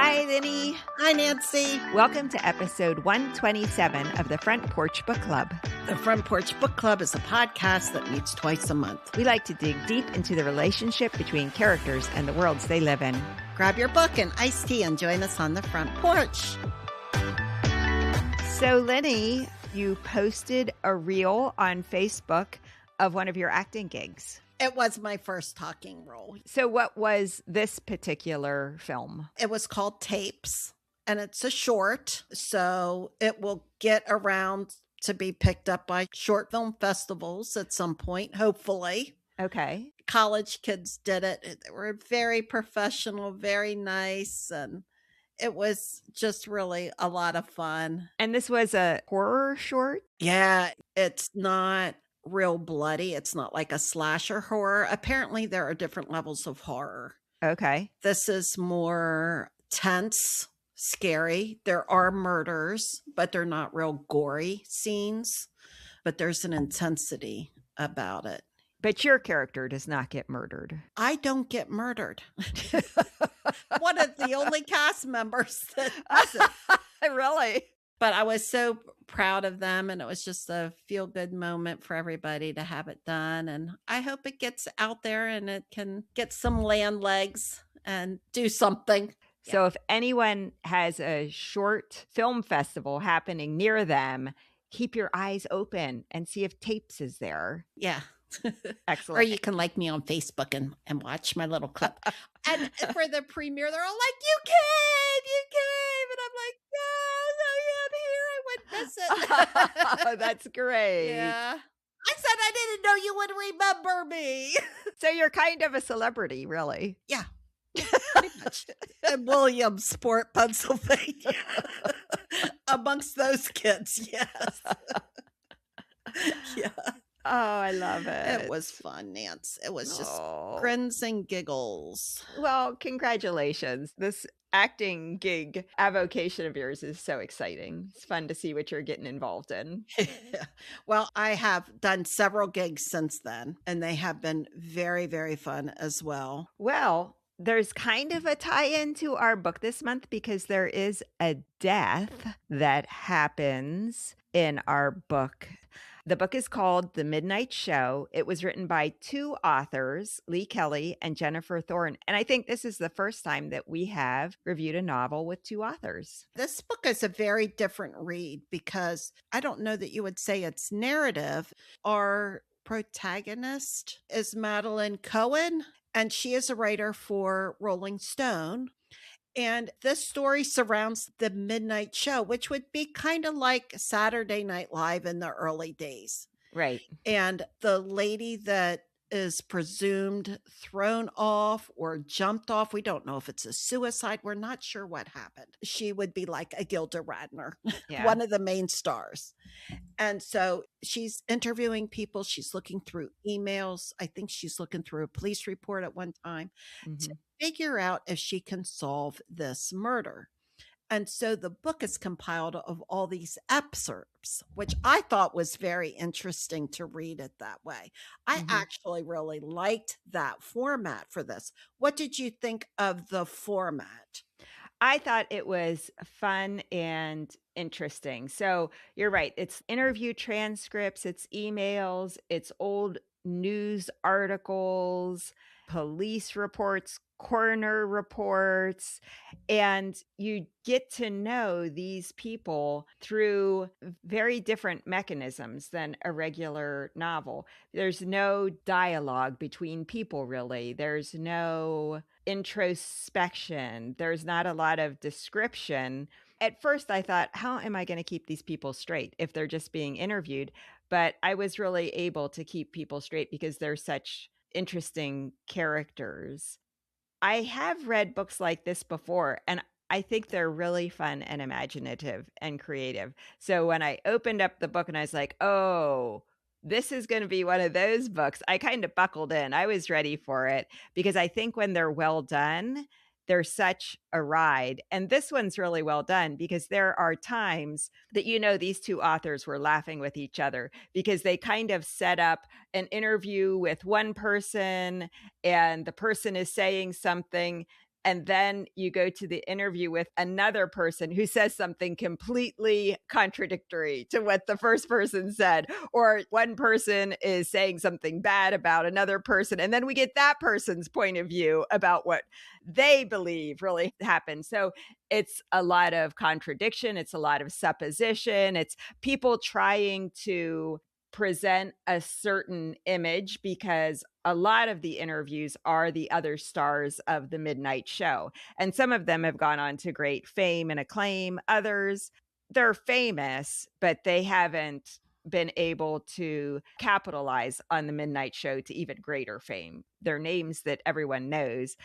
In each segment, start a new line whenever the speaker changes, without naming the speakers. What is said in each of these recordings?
Hi, Linny.
Hi, Nancy.
Welcome to episode 127 of the Front Porch Book Club.
The Front Porch Book Club is a podcast that meets twice a month.
We like to dig deep into the relationship between characters and the worlds they live in.
Grab your book and iced tea and join us on the front porch.
So, Linny, you posted a reel on Facebook of one of your acting gigs.
It was my first talking role.
So what was this particular film?
It was called Tapes, and it's a short, so it will get around to be picked up by short film festivals at some point, hopefully.
Okay.
College kids did it. They were very professional, very nice, and it was just really a lot of fun.
And this was a horror short?
Yeah, it's not real bloody. It's not like a slasher horror. Apparently, there are different levels of horror.
Okay.
This is more tense, scary. There are murders, but they're not real gory scenes. But there's an intensity about it.
But your character does not get murdered.
I don't get murdered. One of the only cast members that doesn't.
Really?
But I was so proud of them, and it was just a feel-good moment for everybody to have it done. And I hope it gets out there and it can get some land legs and do something.
So if anyone has a short film festival happening near them, keep your eyes open and see if Tapes is there.
Yeah.
Excellent.
Or you can like me on Facebook and watch my little clip. And for the premiere, they're all like, you came. And I'm like, yes, I am here. I wouldn't miss it.
Oh, that's great.
Yeah. I said I didn't know you would remember me.
So you're kind of a celebrity, really.
Yeah. Pretty much. In Williamsport, Pennsylvania. Amongst those kids, yes. Yeah.
Oh, I love it.
It was fun, Nance. It was just grins and giggles.
Well, congratulations. This acting gig avocation of yours is so exciting. It's fun to see what you're getting involved in.
Well, I have done several gigs since then, and they have been very, very fun as well.
Well, there's kind of a tie-in to our book this month because there is a death that happens in our book. The book is called The Midnight Show. It was written by two authors, Lee Kelly and Jennifer Thorne. And I think this is the first time that we have reviewed a novel with two authors.
This book is a very different read because I don't know that you would say it's narrative. Our protagonist is Madeline Cohen, and she is a writer for Rolling Stone. And this story surrounds the midnight show, which would be kind of like Saturday Night Live in the early days.
Right.
And the lady that is presumed thrown off or jumped off, we don't know if it's a suicide. We're not sure what happened. She would be like a Gilda Radner, one of the main stars. And so she's interviewing people. She's looking through emails. I think she's looking through a police report at one time to figure out if she can solve this murder. And so the book is compiled of all these excerpts, which I thought was very interesting to read it that way. I actually really liked that format for this. What did you think of the format?
I thought it was fun and interesting. So you're right. It's interview transcripts, it's emails, it's old news articles, police reports, coroner reports, and you get to know these people through very different mechanisms than a regular novel. There's no dialogue between people, really. There's no introspection. There's not a lot of description. At first, I thought, how am I going to keep these people straight if they're just being interviewed? But I was really able to keep people straight because they're such interesting characters. I have read books like this before, and I think they're really fun and imaginative and creative. So when I opened up the book and I was like, oh, this is going to be one of those books, I kind of buckled in. I was ready for it because I think when they're well done, they're such a ride. And this one's really well done because there are times that, you know, these two authors were laughing with each other because they kind of set up an interview with one person and the person is saying something and then you go to the interview with another person who says something completely contradictory to what the first person said, or one person is saying something bad about another person, and then we get that person's point of view about what they believe really happened. So it's a lot of contradiction, it's a lot of supposition, it's people trying to present a certain image because a lot of the interviews are the other stars of the midnight show. And some of them have gone on to great fame and acclaim. Others, they're famous, but they haven't been able to capitalize on the midnight show to even greater fame. They're names that everyone knows,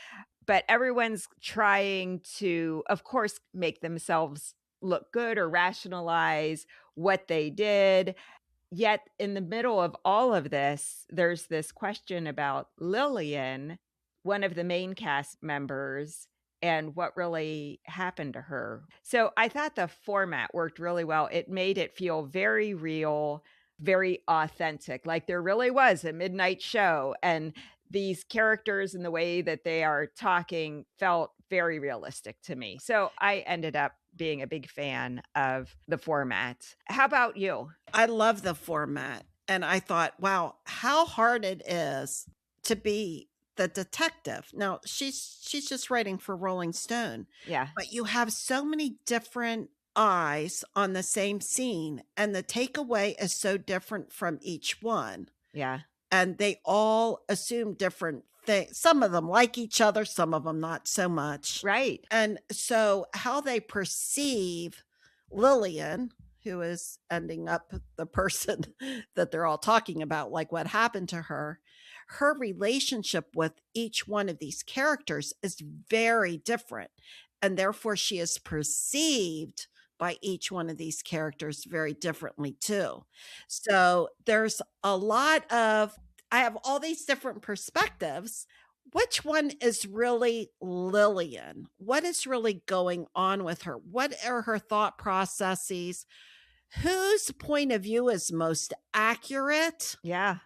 but everyone's trying to, of course, make themselves look good or rationalize what they did. Yet in the middle of all of this, there's this question about Lillian, one of the main cast members, and what really happened to her. So I thought the format worked really well. It made it feel very real, very authentic, like there really was a midnight show. And these characters and the way that they are talking felt very realistic to me. So I ended up being a big fan of the format. How about you?
I love the format, and I thought, "Wow, how hard it is to be the detective." Now, she's just writing for Rolling Stone,
Yeah,
but you have so many different eyes on the same scene, and the takeaway is so different from each one,
yeah,
and they all assume different things. Some of them like each other, some of them not so much.
right.
And so how they perceive Lillian, who is ending up the person that they're all talking about, like what happened to her relationship with each one of these characters is very different. And therefore, she is perceived by each one of these characters very differently, too. So there's a lot of, I have all these different perspectives. Which one is really Lillian? What is really going on with her? What are her thought processes? Whose point of view is most accurate?
Yeah,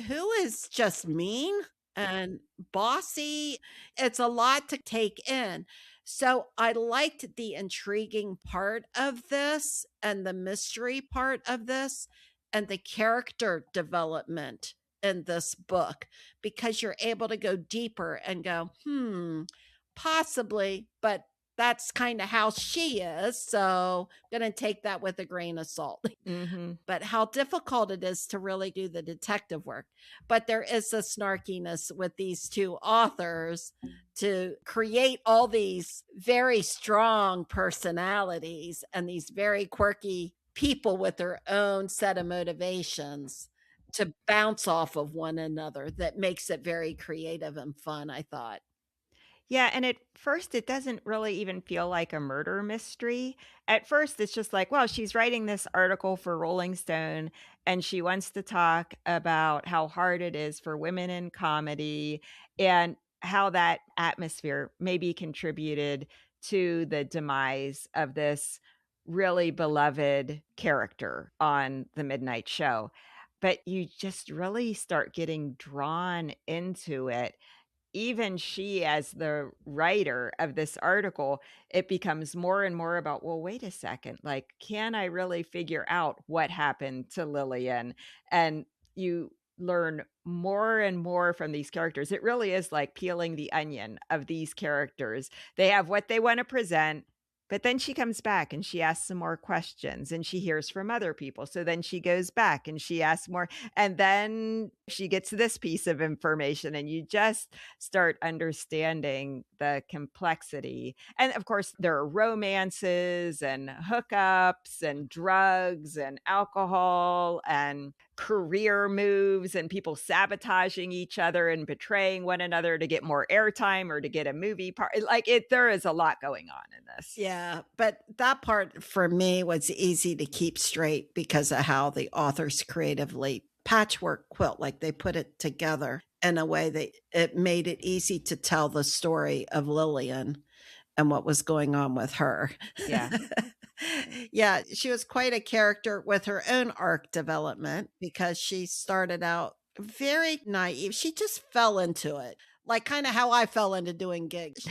Who is just mean and bossy? It's a lot to take in. So I liked the intriguing part of this and the mystery part of this and the character development in this book because you're able to go deeper and go, possibly, but that's kind of how she is. So I'm going to take that with a grain of salt.
mhm.
But how difficult it is to really do the detective work. But there is a snarkiness with these two authors to create all these very strong personalities and these very quirky people with their own set of motivations to bounce off of one another that makes it very creative and fun, I thought.
Yeah, and at first, it doesn't really even feel like a murder mystery. At first, it's just like, well, she's writing this article for Rolling Stone, and she wants to talk about how hard it is for women in comedy and how that atmosphere maybe contributed to the demise of this really beloved character on the Midnight Show. But you just really start getting drawn into it. Even she, as the writer of this article, it becomes more and more about, well, wait a second, like, can I really figure out what happened to Lillian? And you learn more and more from these characters. It really is like peeling the onion of these characters. They have what they want to present. But then she comes back and she asks some more questions and she hears from other people. So then she goes back and she asks more. And then she gets this piece of information, and you just start understanding the complexity. And of course, there are romances and hookups and drugs and alcohol and career moves and people sabotaging each other and betraying one another to get more airtime or to get a movie part. Like it, there is a lot going on in this.
Yeah, but that part for me was easy to keep straight because of how the authors creatively patchwork quilt, like they put it together in a way that it made it easy to tell the story of Lillian and what was going on with her.
Yeah.
Yeah, she was quite a character with her own arc development because she started out very naive. She just fell into it, like kind of how I fell into doing gigs.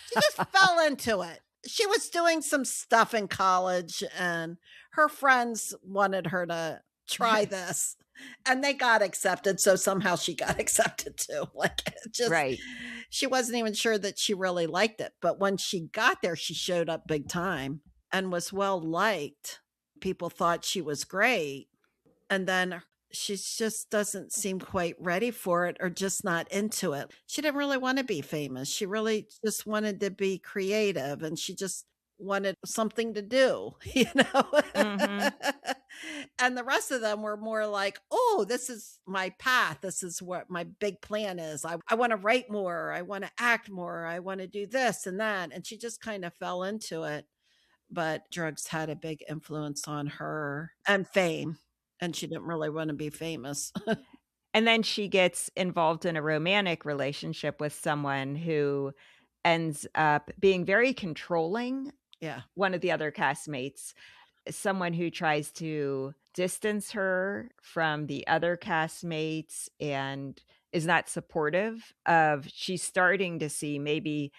She just fell into it. She was doing some stuff in college, and her friends wanted her to try this, and they got accepted, so somehow she got accepted too. Like, it just
Right.
she wasn't even sure that she really liked it, but when she got there, she showed up big time and was well liked. People thought she was great, and then she just doesn't seem quite ready for it or just not into it. She didn't really want to be famous. She really just wanted to be creative and she just wanted something to do, you know?
Mhm.
And the rest of them were more like, oh, this is my path. This is what my big plan is. I want to write more. I want to act more. I want to do this and that. And she just kind of fell into it, but drugs had a big influence on her and fame, and she didn't really wanna be famous.
And then she gets involved in a romantic relationship with someone who ends up being very controlling,
Yeah,
one of the other castmates, someone who tries to distance her from the other castmates and is not supportive of she's starting to see maybe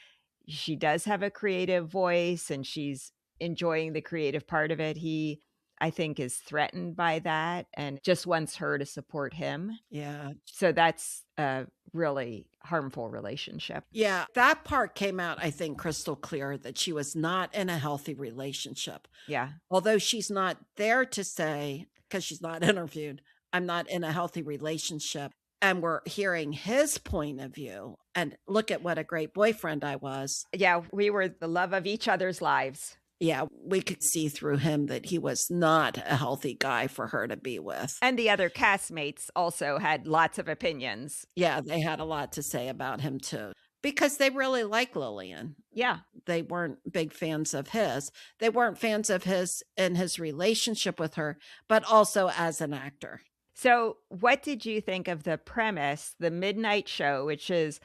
she does have a creative voice and she's enjoying the creative part of it. He, I think, is threatened by that and just wants her to support him.
yeah,
So that's a really harmful relationship.
yeah, that part came out, I think, crystal clear that she was not in a healthy relationship.
Yeah.
Although she's not there to say, because she's not interviewed, "I'm not in a healthy relationship," and we're hearing his point of view, and look at what a great boyfriend I was.
Yeah, we were the love of each other's lives.
Yeah, we could see through him that he was not a healthy guy for her to be with.
And the other castmates also had lots of opinions.
Yeah, they had a lot to say about him too, because they really like Lillian.
Yeah.
They weren't big fans of his. They weren't fans of his in his relationship with her, but also as an actor.
So, what did you think of the premise, the midnight show, which is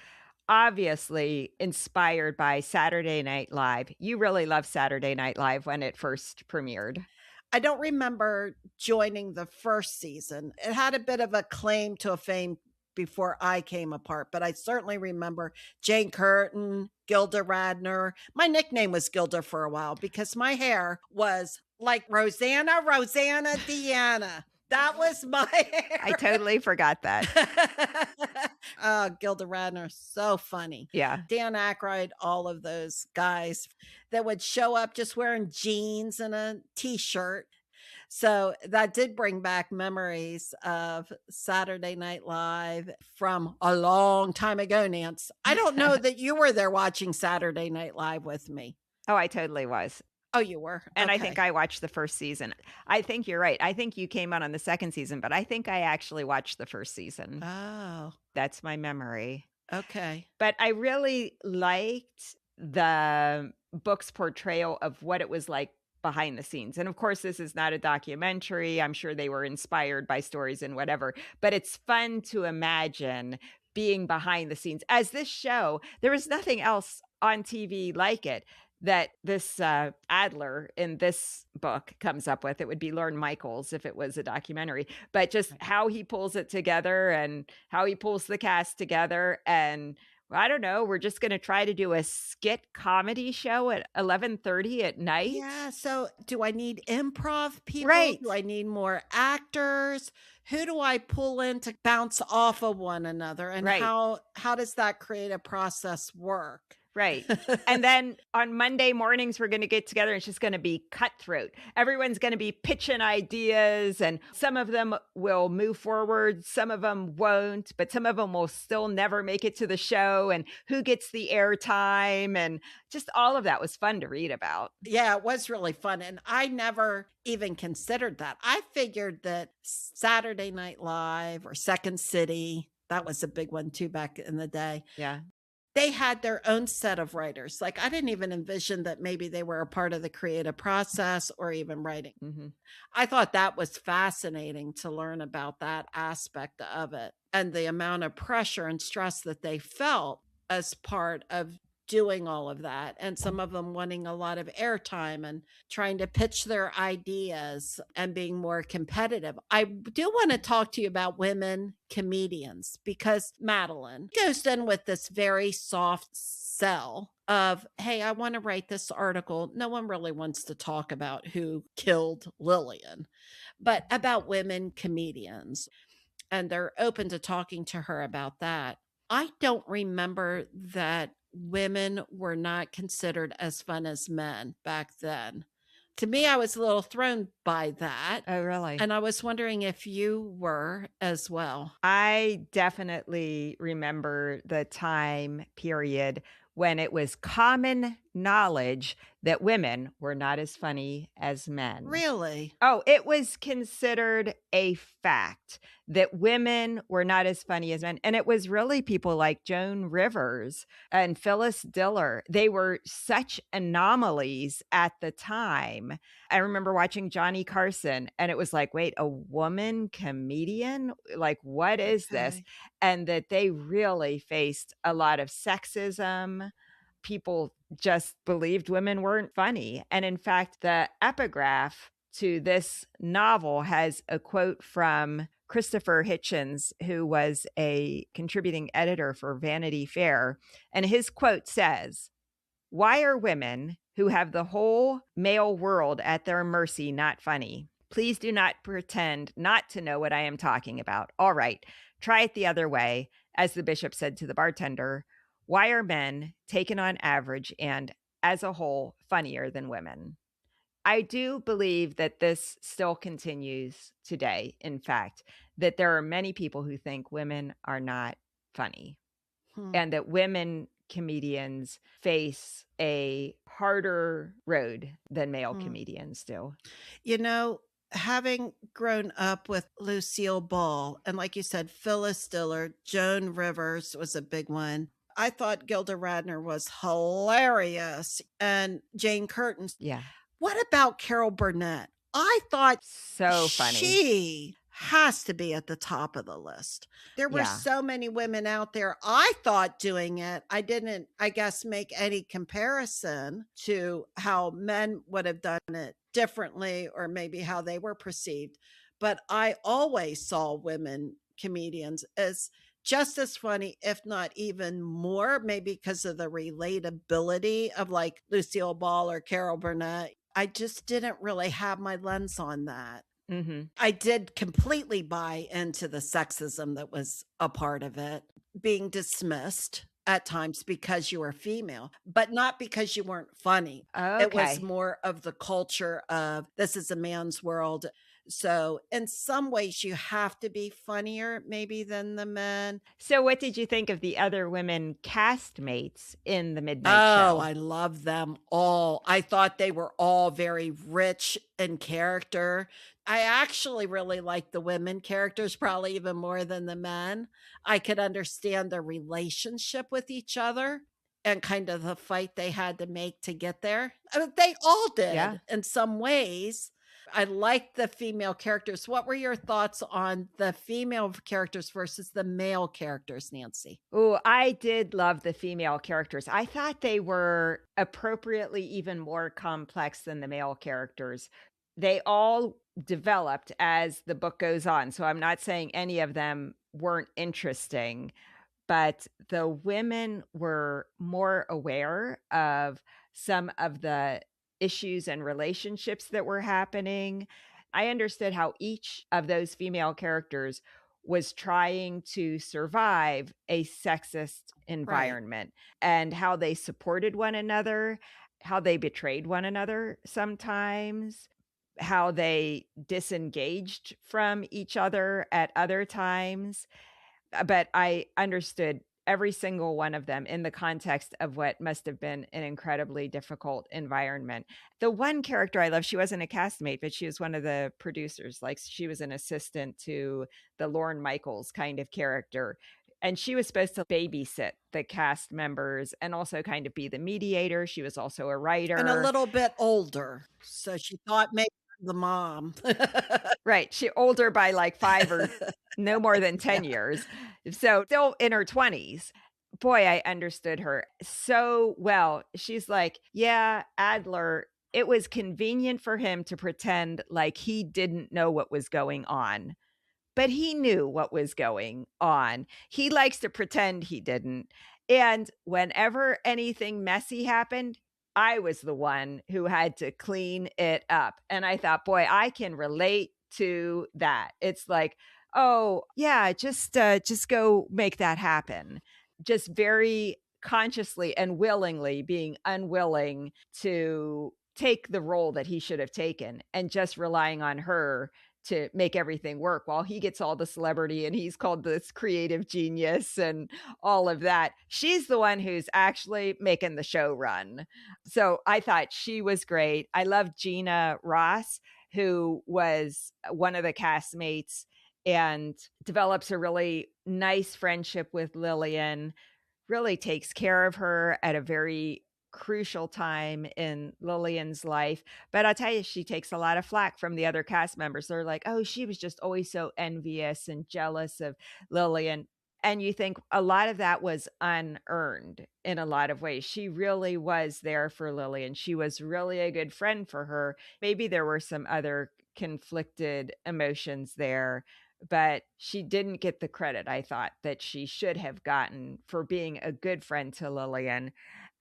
obviously inspired by Saturday Night Live? You really loved Saturday Night Live when it first premiered.
I don't remember joining the first season. It had a bit of a claim to a fame before I came apart, but I certainly remember Jane Curtin, Gilda Radner. My nickname was Gilda for a while because my hair was like Rosanna Deanna. That was my
I
hair.
totally forgot that.
Oh, Gilda Radner, so funny.
Yeah.
Dan Aykroyd, all of those guys that would show up just wearing jeans and a t-shirt. So that did bring back memories of Saturday Night Live from a long time ago, Nance. I don't know that you were there watching Saturday Night Live with me.
Oh, I totally was.
Oh, you were?
And I think
Okay.
I watched the first season. I think you're right. I think you came on the second season, but I think I actually watched the first season.
Oh,
That's my memory.
okay.
But I really liked the book's portrayal of what it was like behind the scenes. And of course, this is not a documentary. I'm sure they were inspired by stories and whatever, but it's fun to imagine being behind the scenes. As this show, there was nothing else on TV like it that this Adler in this book comes up with. It would be Lorne Michaels if it was a documentary, but just how he pulls it together and how he pulls the cast together. And I don't know, we're just going to try to do a skit comedy show at 11:30 at night.
Yeah, so do I need improv people?
Right.
Do I need more actors? Who do I pull in to bounce off of one another? And
Right.
how does that creative process work?
Right. And then on Monday mornings, we're going to get together and it's just going to be cutthroat. Everyone's going to be pitching ideas, and some of them will move forward, some of them won't, but some of them will still never make it to the show. And who gets the airtime, and just all of that was fun to read about.
Yeah, it was really fun. And I never even considered that. I figured that Saturday Night Live or Second City, that was a big one too back in the day.
Yeah.
They had their own set of writers. Like, I didn't even envision that maybe they were a part of the creative process or even writing.
Hmm.
I thought that was fascinating to learn about that aspect of it and the amount of pressure and stress that they felt as part of doing all of that, and some of them wanting a lot of airtime and trying to pitch their ideas and being more competitive. I do want to talk to you about women comedians because Madeline goes in with this very soft sell of, hey, I want to write this article. No one really wants to talk about who killed Lillian, but about women comedians. And they're open to talking to her about that. I don't remember that women were not considered as fun as men back then. To me, I was a little thrown by that,
Oh, really?
and I was wondering if you were as well.
I definitely remember the time period when it was common knowledge that women were not as funny as men.
Really?
Oh, it was considered a fact that women were not as funny as men, and it was really people like Joan Rivers and Phyllis Diller. They were such anomalies at the time. I remember watching Johnny Carson, and it was like, "Wait, a woman comedian? Like, what is this?"
Okay.
And that they really faced a lot of sexism. People just believed women weren't funny, and in fact, the epigraph to this novel has a quote from Christopher Hitchens, who was a contributing editor for Vanity Fair. And his quote says, "Why are women who have the whole male world at their mercy not funny? Please do not pretend not to know what I am talking about. All right, try it the other way." As the bishop said to the bartender, "Why are men, taken on average and as a whole, funnier than women?" I do believe that this still continues today, in fact, that there are many people who think women are not funny
Hmm.
and that women comedians face a harder road than male
Hmm.
comedians do.
You know, having grown up with Lucille Ball, and like you said, Phyllis Diller, Joan Rivers was a big one. I thought Gilda Radner was hilarious, and Jane Curtin's.
Yeah.
What about Carol Burnett? I thought
So funny.
she has to be at the top of the list. There were
Yeah.
so many women out there, I thought, doing it. I didn't, I guess, make any comparison to how men would have done it differently or maybe how they were perceived. But I always saw women comedians as just as funny, if not even more, maybe because of the relatability of like Lucille Ball or Carol Burnett. I just didn't really have my lens on that.
Mhm.
I did completely buy into the sexism that was a part of it, being dismissed at times because you were female, but not because you weren't funny. It was
Okay.
more of the culture of this is a man's world. So, in some ways, you have to be funnier maybe than the men.
So what did you think of the other women castmates in the Midnight
Oh,
Show?
I love them all. I thought they were all very rich in character. I actually really liked the women characters probably even more than the men. I could understand their relationship with each other and kind of the fight they had to make to get there. I mean, they all
Yeah.
did in some ways. I liked the female characters. What were your thoughts on the female characters versus the male characters, Nancy?
Oh, I did love the female characters. I thought they were appropriately even more complex than the male characters. They all developed as the book goes on. So I'm not saying any of them weren't interesting, but the women were more aware of some of the issues and relationships that were happening. I understood how each of those female characters was trying to survive a sexist
Right,
environment and how they supported one another, how they betrayed one another sometimes, how they disengaged from each other at other times. But I understood every single one of them in the context of what must have been an incredibly difficult environment. The one character I love, she wasn't a castmate, but she was one of the producers. Like she was an assistant to the Lorne Michaels kind of character. And she was supposed to babysit the cast members and also kind of be the mediator. She was also a
and a
writer.
little bit older, so she thought maybe the mom.
Right, she older by like 5 or no more than 10
Yeah,
years, so still in her 20s, Boy, I understood her so well. She's like, "Yeah, Adler, it was convenient for him to pretend like he didn't know what was going on, but he knew what was going on. He likes to pretend he didn't, and whenever anything messy happened, I was the one who had to clean it up." And I thought, "Boy, I can relate to that." It's like, "Oh, yeah, just go make that happen." Just very consciously and willingly being unwilling to take the role that he should have taken and just relying on her to make everything work while he gets all the celebrity and he's called this creative genius and all of that. She's the one who's actually making the show run. So I thought she was great. I love Gina Ross, who was one of the castmates and develops a really nice friendship with Lillian, really takes care of her at a very crucial time in Lillian's life. But I'll tell you, she takes a lot of flack from the other cast members. They're like, "Oh, she was just always so envious and jealous of Lillian." And you think a lot of that was unearned in a lot of ways. She really was there for Lillian. She was really a good friend for her. Maybe there were some other conflicted emotions there, but she didn't get the credit I thought that she should have gotten for being a good friend to Lillian.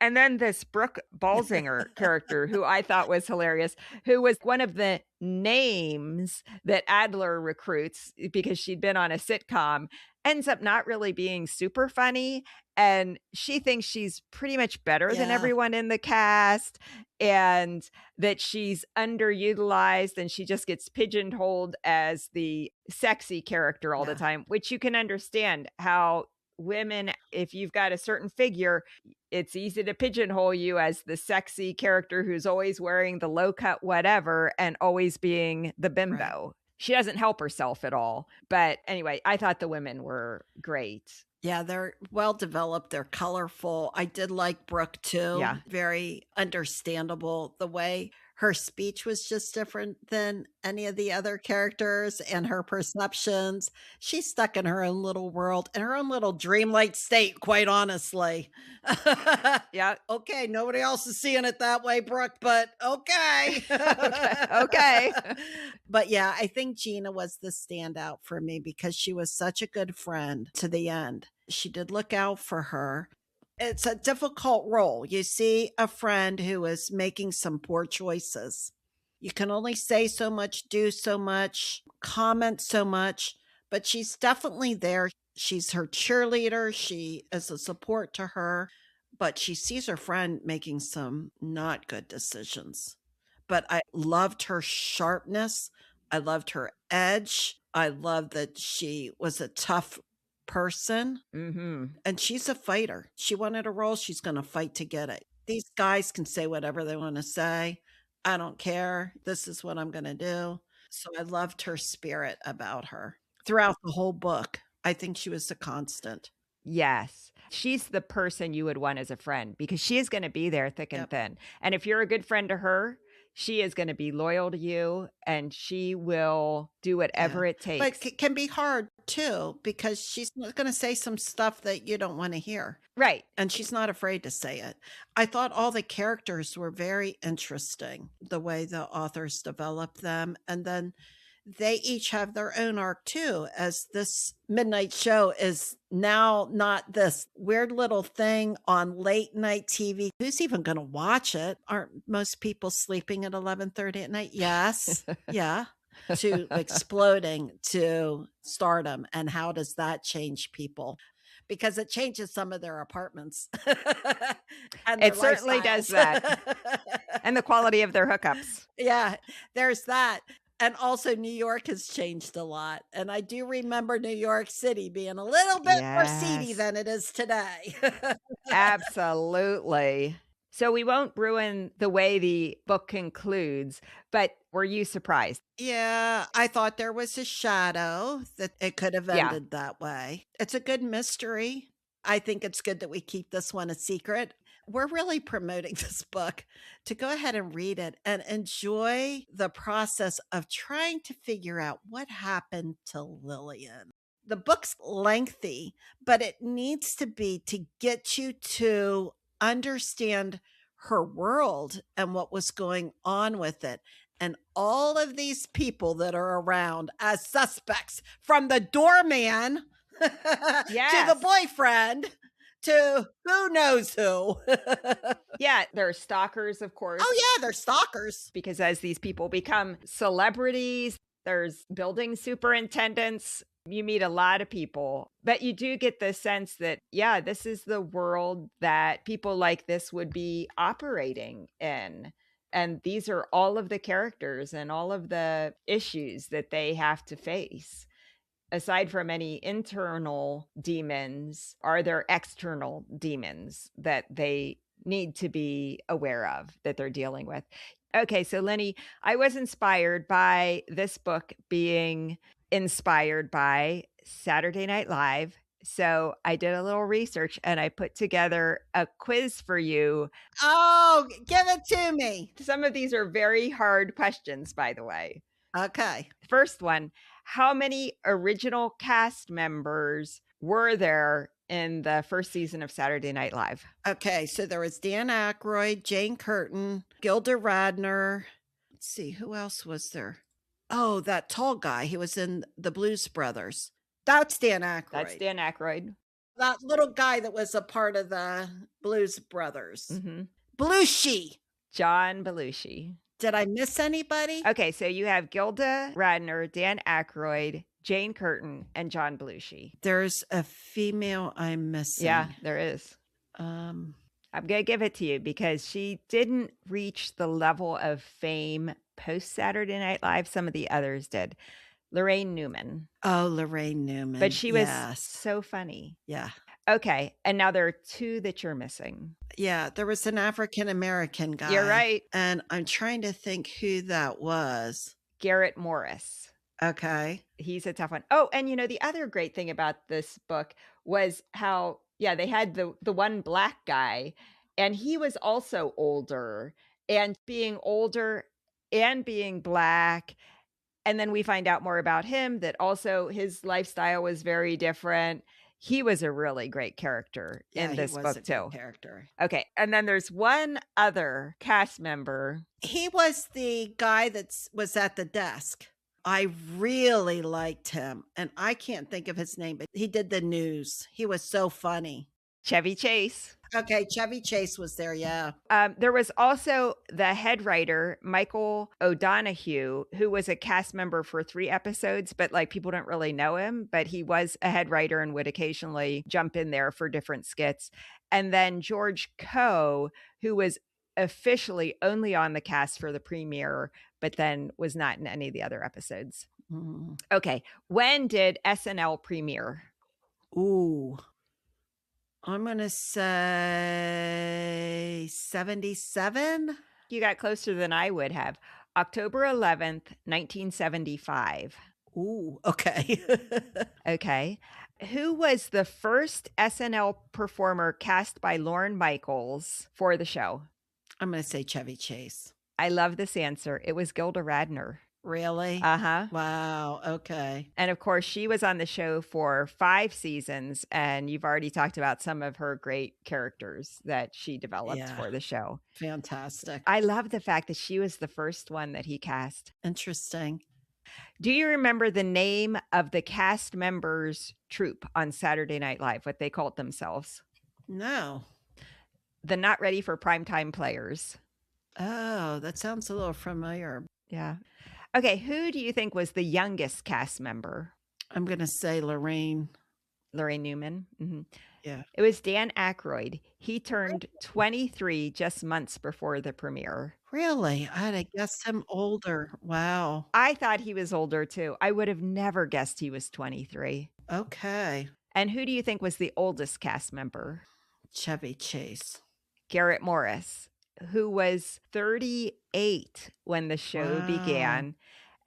And then this Brooke Balsinger character, who I thought was hilarious, who was one of the names that Adler recruits because she'd been on a sitcom, ends up not really being super funny. And she thinks she's pretty much better than
Yeah,
everyone in the cast and that she's underutilized and she just gets pigeonholed as the sexy character all the
yeah,
time, which you can understand how women, if you've got a certain figure, it's easy to pigeonhole you as the sexy character who's always wearing the low cut whatever and always being the
right.
bimbo. She doesn't help herself at all. But anyway, I thought the women were great.
Yeah, they're well developed, they're colorful. I did like Brooke too,
Yeah.
very understandable. The way her speech was just different than any of the other characters and her perceptions. She's stuck in her own little world, in her own little dreamlike state, quite honestly.
Yeah.
Okay, nobody else is seeing it that way, Brooke, but okay.
Okay. Okay.
But yeah, I think Gina was the standout for me because she was such a good friend to the end. She did look out for her. It's a difficult role. You see a friend who is making some poor choices. You can only say so much, do so much, comment so much, but she's definitely there. She's her cheerleader. She is a support to her, but she sees her friend making some not good decisions. But I loved her sharpness. I loved her edge. I loved that she was a tough person
Mhm.
and she's a fighter. She wanted a role, she's gonna fight to get it. These guys can say whatever they wanna say. I don't care. This is what I'm gonna do. So I loved her spirit about her throughout the whole book. I think she was a constant.
Yes. She's the person you would want as a friend because she is gonna be there thick and
Yep.
thin, and if you're a good friend to her, she is gonna be loyal to you, and she will do
Yeah.
whatever it
But
takes.
it can be hard too because she's gonna say some stuff that you don't wanna hear.
Right.
And she's not afraid to say it. I thought all the characters were very interesting, the way the authors developed them, and then they each have their own arc too, as this midnight show is now not this weird little thing on late night TV. Who's even gonna watch it? Aren't most people sleeping at 11:30 at night? Yes. Yeah. To exploding to stardom, and how does that change people? Because it changes some of their apartments and their
It certainly does
lifestyles.
that, and the quality of their hookups.
Yeah, there's that. And also New York has changed a lot, and I do remember New York City being a little bit more seedy
Yes.
than it is today.
Absolutely. So we won't ruin the way the book concludes, but were you surprised?
Yeah, I thought there was a shadow that it could have
Yeah.
ended that way. It's a good mystery. I think it's good that we keep this one a secret. We're really promoting this book to go ahead and read it and enjoy the process of trying to figure out what happened to Lillian. The book's lengthy, but it needs to be to get you to understand her world and what was going on with it. And all of these people that are around as suspects, from the doorman to the
Yes.
boyfriend to who knows who.
Yeah, there are stalkers, of course,
Oh, yeah, they're stalkers.
because as these people become celebrities, there's building superintendents. You meet a lot of people, but you do get the sense that, yeah, this is the world that people like this would be operating in. And these are all of the characters and all of the issues that they have to face. Aside from any internal demons, are there external demons that they need to be aware of that they're dealing with? Okay, so Lenny, I was inspired by this book being inspired by Saturday Night Live. So I did a little research and I put together a quiz for you.
Oh, give it to me.
Some of these are very hard questions, by the way.
Okay.
First one, how many original cast members were there in the first season of Saturday Night Live?
Okay, so there was Dan Aykroyd, Jane Curtin, Gilda Radner. Let's see, who else was there? Oh, that tall guy. He was in the Blues Brothers. That's Dan
That's
Aykroyd.
Dan Aykroyd.
That little guy that was a part of the Blues Brothers.
Mhm.
Belushi.
John Belushi.
Did I miss anybody?
Okay, so you have Gilda Radner, Dan Aykroyd, Jane Curtin, and John Belushi.
There's a female I'm missing.
Yeah, there is.
Um,
I'm going to give it to you because she didn't reach the level of fame post Saturday Night Live. Some of the others did. Lorraine Newman.
oh, Lorraine Newman.
But she was
Yes.
so funny.
Yeah.
Okay, and now there are 2 that you're missing.
Yeah, there was an African American guy.
You're right.
And I'm trying to think who that was.
Garrett Morris.
Okay.
He's a tough one. Oh, and the other great thing about this book was how, yeah, they had the one black guy, and he was also older, and being older and being black. And then we find out more about him, that also his lifestyle was very different. He was a really great character
Yeah,
in
he
this
was
book
a good
too.
character.
Okay, and then there's one other cast member.
He was the guy that was at the desk. I really liked him, and I can't think of his name, but he did the news. He was so funny.
Chevy Chase.
Okay, Chevy Chase was there, yeah.
There was also the head writer, Michael O'Donoghue, who was a cast member for 3 episodes, but people don't really know him, but he was a head writer and would occasionally jump in there for different skits. And then George Coe, who was officially only on the cast for the premiere, but then was not in any of the other episodes.
Mm.
Okay, when did SNL premiere?
Ooh. I'm going to say 77.
You got closer than I would have. October 11th, 1975.
Ooh, okay.
Okay. Who was the first SNL performer cast by Lorne Michaels for the show?
I'm going to say Chevy Chase.
I love this answer. It was Gilda Radner.
Really?
Uh-huh.
Wow, okay.
And of course, she was on the show for 5 seasons, and you've already talked about some of her great characters that she developed
Yeah.
for the show.
Fantastic.
I love the fact that she was the first one that he cast.
Interesting.
Do you remember the name of the cast members' troupe on Saturday Night Live, what they called themselves?
No.
The Not Ready for Primetime Players.
Oh, that sounds a little familiar.
Yeah. Okay, who do you think was the youngest cast member?
I'm going to say Lorraine.
Lorraine Newman? Mm-hmm.
Yeah.
It was Dan Aykroyd. He turned 23 just months before the premiere.
Really? I'd have guessed him older. Wow.
I thought he was older too. I would have never guessed he was 23.
Okay.
And who do you think was the oldest cast member?
Chevy Chase.
Garrett Morris, who was 38 when the show
Wow.
began.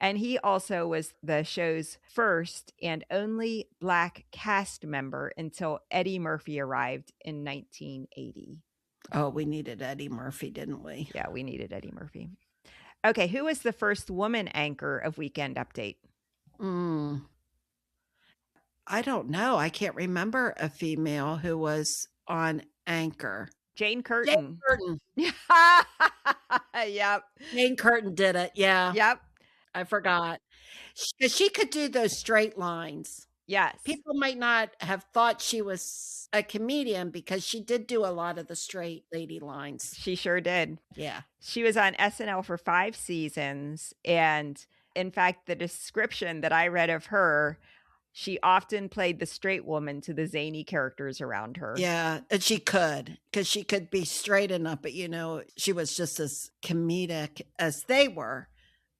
And he also was the show's first and only Black cast member until Eddie Murphy arrived in 1980.
Oh, we needed Eddie Murphy, didn't we?
Yeah, we needed Eddie Murphy. Okay, who was the first woman anchor of Weekend Update?
I don't know. I can't remember a female who was on Anchor.
Jane
Jane
Curtin.
Curtin.
Yep.
Jane Curtin did it. Yeah,
Yep.
I forgot. She could do those straight lines.
Yes.
People might not have thought she was a comedian because she did do a lot of the straight lady lines.
She sure did.
Yeah.
She was on SNL for 5 seasons, and in fact, the description that I read of her, she often played the straight woman to the zany characters around her.
Yeah, and she could, because she could be straight enough, but, she was just as comedic as they were,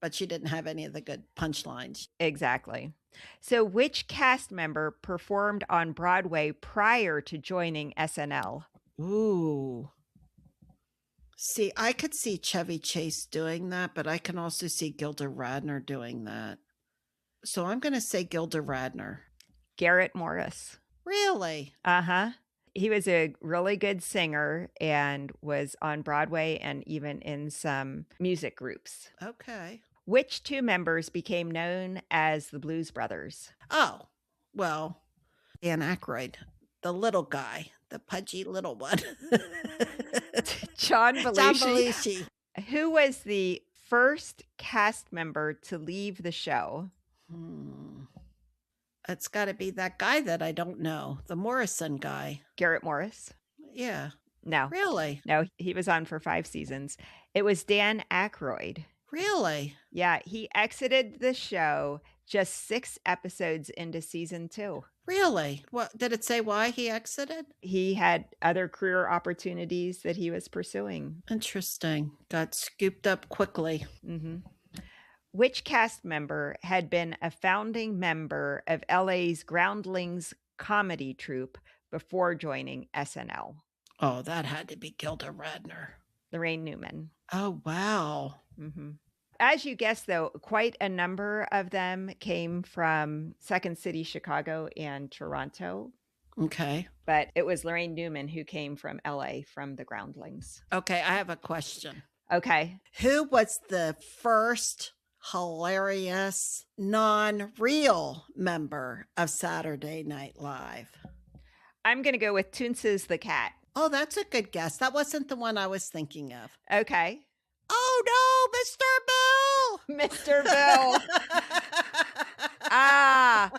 but she didn't have any of the good punchlines.
Exactly. So which cast member performed on Broadway prior to joining SNL?
Ooh. See, I could see Chevy Chase doing that, but I can also see Gilda Radner doing that. So I'm going to say Gilda Radner.
Garrett Morris.
Really?
Uh-huh. He was a really good singer and was on Broadway and even in some music groups.
Okay.
Which 2 members became known as the Blues Brothers?
Oh, well, Dan Aykroyd, the little guy, the pudgy little one.
John
John
Belushi.
Belushi.
Who was the first cast member to leave the show?
It's got to be that guy that I don't know, the Morrison guy.
Garrett Morris?
Yeah.
No.
Really?
No, he was on for 5 seasons. It was Dan Aykroyd.
Really?
Yeah, he exited the show just 6 episodes into season 2.
Really? What did it say why he exited?
He had other career opportunities that he was pursuing.
Interesting. Got scooped up quickly.
Which cast member had been a founding member of LA's Groundlings comedy troupe before joining SNL?
Oh, that had to be Gilda Radner.
Lorraine Newman.
Oh, wow.
As you guessed, though, quite a number of them came from Second City, Chicago, and Toronto.
Okay.
But it was Lorraine Newman who came from LA from the Groundlings.
Okay, I have a question.
Okay.
Who was the first hilarious, non-real member of Saturday Night Live?
I'm going to go with Toonces the cat.
Oh, that's a good guess. That wasn't the one I was thinking of.
Okay.
Oh, no,
Mr. Bill. Ah.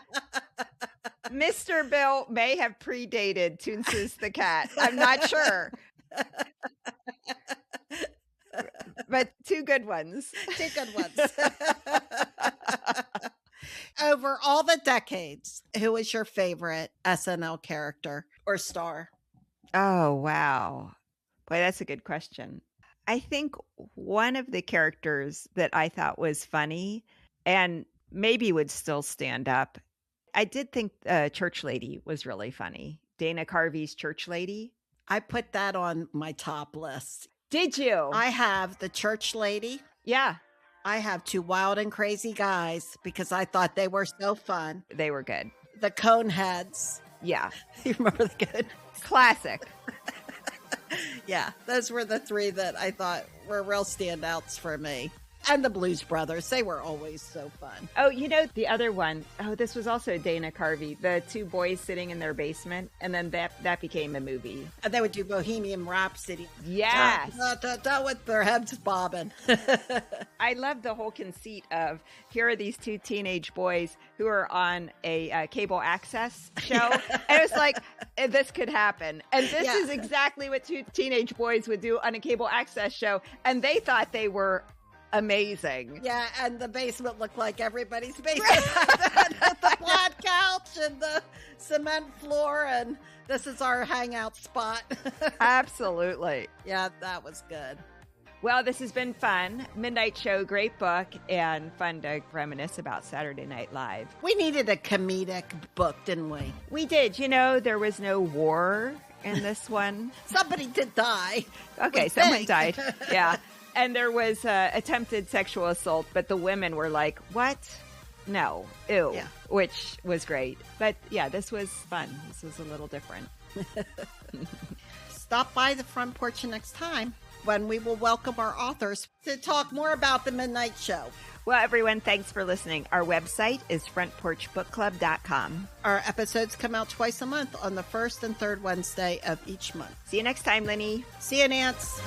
Mr. Bill may have predated Toonces the cat. I'm not sure. But 2 good ones.
2 good ones. Over all the decades, who was your favorite SNL character or star?
Oh, wow. Boy, that's a good question. I think one of the characters that I thought was funny and maybe would still stand up, I did think Church Lady was really funny. Dana Carvey's Church Lady.
I put that on my top list.
Did you?
I have the Church Lady.
Yeah.
I have 2 Wild and Crazy Guys because I thought they were so fun.
They were good.
The Coneheads.
Yeah.
You remember the good?
Classic.
Yeah, those were the 3 that I thought were real standouts for me. And the Blues Brothers. They were always so fun.
Oh, the other one. Oh, this was also Dana Carvey. The 2 boys sitting in their basement. And then that became a movie.
And they would do Bohemian Rhapsody.
Yes.
With their heads bobbing.
I love the whole conceit of here are these 2 teenage boys who are on a cable access show. And it was like, this could happen. And this is exactly what 2 teenage boys would do on a cable access show. And they thought they were amazing.
Yeah, and the basement looked like everybody's basement. The flat couch and the cement floor, and this is our hangout spot.
Absolutely.
Yeah, that was good.
Well, this has been fun. Midnight Show, great book, and fun to reminisce about Saturday Night Live.
We needed a comedic book, didn't we?
We did. There was no war in this one.
Somebody did die.
Okay, someone died. Yeah. And there was attempted sexual assault, but the women were like, what? No. Ew. Yeah. Which was great. But yeah, this was fun. This was a little different.
Stop by the front porch next time when we will welcome our authors to talk more about the Midnight Show.
Well, everyone, thanks for listening. Our website is frontporchbookclub.com.
Our episodes come out twice a month on the first and third Wednesday of each month.
See you next time, Linny.
See you, Nance.